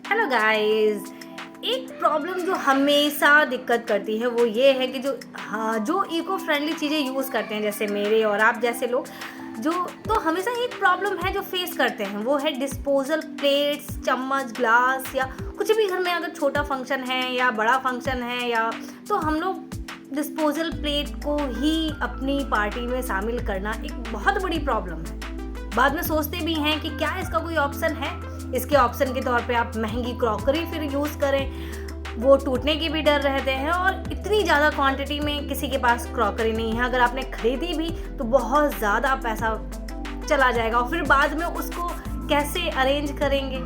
Hello guys. एक problem जो हमेशा दिक्कत करती है वो ये है कि जो इको फ्रेंडली चीज़ें यूज़ करते हैं, जैसे मेरे और आप जैसे लोग जो, तो हमेशा एक प्रॉब्लम है जो फेस करते हैं, वो है डिस्पोजल प्लेट्स, चम्मच, ग्लास या कुछ भी घर में अगर छोटा फंक्शन है या बड़ा फंक्शन है या तो हम लोग डिस्पोजल प्लेट को ही अपनी पार्टी में शामिल करना एक बहुत बड़ी प्रॉब्लम है। बाद में सोचते भी हैं कि क्या इसका कोई ऑप्शन है। इसके ऑप्शन के तौर पे आप महंगी क्रॉकरी फिर यूज़ करें, वो टूटने के भी डर रहते हैं और इतनी ज़्यादा क्वांटिटी में किसी के पास क्रॉकरी नहीं है। अगर आपने खरीदी भी तो बहुत ज़्यादा पैसा चला जाएगा और फिर बाद में उसको कैसे अरेंज करेंगे,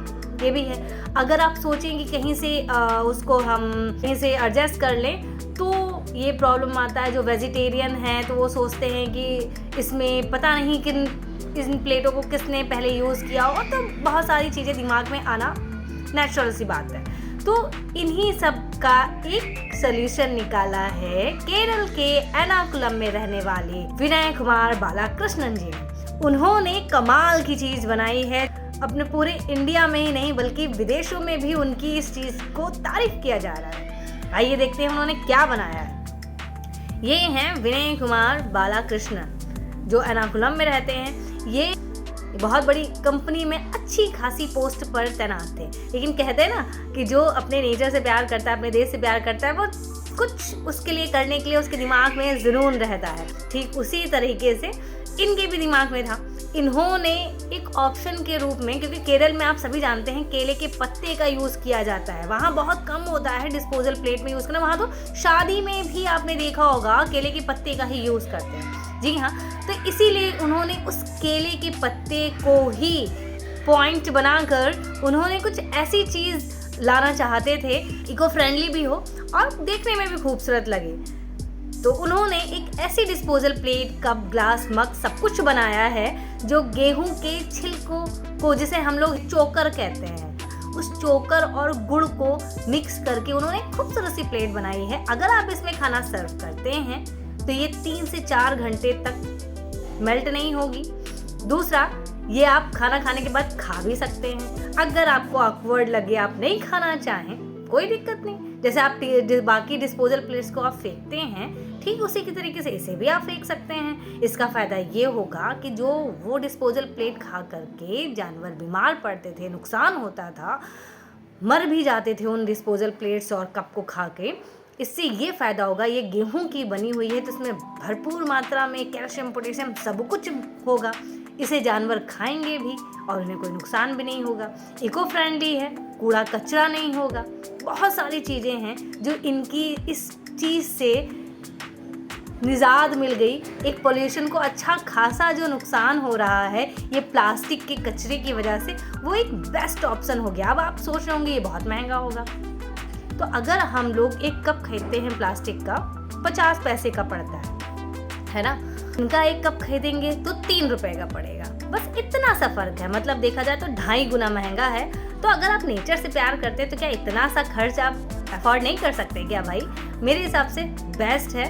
ये भी है। अगर आप सोचें कि कहीं से उसको हम कहीं से एडजस्ट कर लें तो ये प्रॉब्लम आता है। जो वेजिटेरियन हैं तो वो सोचते हैं कि इसमें पता नहीं किन इन प्लेटों को किसने पहले यूज़ किया हो, तो बहुत सारी चीज़ें दिमाग में आना नेचुरल सी बात है। तो इन्हीं सब का एक सोल्यूशन निकाला है केरल के एर्नाकुलम में रहने वाले विनय कुमार बालाकृष्णन जी ने। उन्होंने कमाल की चीज़ बनाई है। अपने पूरे इंडिया में ही नहीं बल्कि विदेशों में भी उनकी इस चीज़ को तारीफ किया जा रहा है। आइए देखते हैं उन्होंने क्या बनाया है। ये हैं विनय कुमार बालाकृष्णन जो एर्नाकुलम में रहते हैं। ये बहुत बड़ी कंपनी में अच्छी खासी पोस्ट पर तैनात थे, लेकिन कहते हैं ना कि जो अपने नेचर से प्यार करता है, अपने देश से प्यार करता है, वो कुछ उसके लिए करने के लिए उसके दिमाग में जुनून रहता है। ठीक उसी तरीके से इनके भी दिमाग में था। इन्होंने एक ऑप्शन के रूप में, क्योंकि केरल में आप सभी जानते हैं केले के पत्ते का यूज़ किया जाता है, वहाँ बहुत कम होता है डिस्पोजल प्लेट में यूज़ करना। वहाँ तो शादी में भी आपने देखा होगा केले के पत्ते का ही यूज़ करते हैं। जी हाँ, तो इसीलिए उन्होंने उस केले के पत्ते को ही पॉइंट बनाकर उन्होंने कुछ ऐसी चीज़ लाना चाहते थे इको फ्रेंडली भी हो और देखने में भी खूबसूरत लगे। तो उन्होंने एक ऐसी डिस्पोजल प्लेट, कप, ग्लास, मग सब कुछ बनाया है जो गेहूं के छिलकों को, जिसे हम लोग चोकर कहते हैं, उस चोकर और गुड़ को मिक्स करके उन्होंने खूबसूरत सी प्लेट बनाई है। अगर आप इसमें खाना सर्व करते हैं तो ये 3 से 4 घंटे तक मेल्ट नहीं होगी। दूसरा, ये आप खाना खाने के बाद खा भी सकते हैं। अगर आपको ऑकवर्ड लगे, आप नहीं खाना चाहें, कोई दिक्कत नहीं। जैसे आप बाकी डिस्पोजल प्लेट्स को आप फेंकते हैं, ठीक उसी के तरीके से इसे भी आप फेंक सकते हैं। इसका फ़ायदा ये होगा कि जो वो डिस्पोजल प्लेट खा करके जानवर बीमार पड़ते थे, नुकसान होता था, मर भी जाते थे उन डिस्पोजल प्लेट्स और कप को खा के, इससे ये फ़ायदा होगा। ये गेहूं की बनी हुई है तो इसमें भरपूर मात्रा में कैल्शियम, पोटेशियम सब कुछ होगा। इसे जानवर खाएंगे भी और उन्हें कोई नुकसान भी नहीं होगा। इको फ्रेंडली है, कूड़ा कचरा नहीं होगा। बहुत सारी चीज़ें हैं जो इनकी इस चीज़ से निजात मिल गई। एक पोल्यूशन को अच्छा खासा जो नुकसान हो रहा है ये प्लास्टिक के कचरे की वजह से, वो एक बेस्ट ऑप्शन हो गया। अब आप सोच रहे होंगे ये बहुत महंगा होगा, तो अगर हम लोग एक कप खरीदते हैं प्लास्टिक का, 50 पैसे का पड़ता है ना, इनका एक कप खरीदेंगे तो 3 रुपए का पड़ेगा। बस इतना सा फर्क है। मतलब देखा जाए तो 2.5 गुना महंगा है। तो अगर आप नेचर से प्यार करते हैं तो क्या इतना सा खर्च आप अफोर्ड नहीं कर सकते क्या भाई? मेरे हिसाब से बेस्ट है।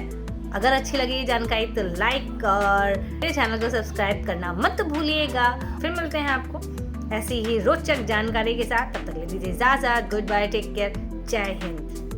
अगर अच्छी लगी ये जानकारी तो लाइक और मेरे चैनल को सब्सक्राइब करना मत भूलिएगा। फिर मिलते हैं आपको ऐसी ही रोचक जानकारी के साथ। तब तक ले दीजिए इजाज़त। गुड बाय, टेक केयर, जय हिंद।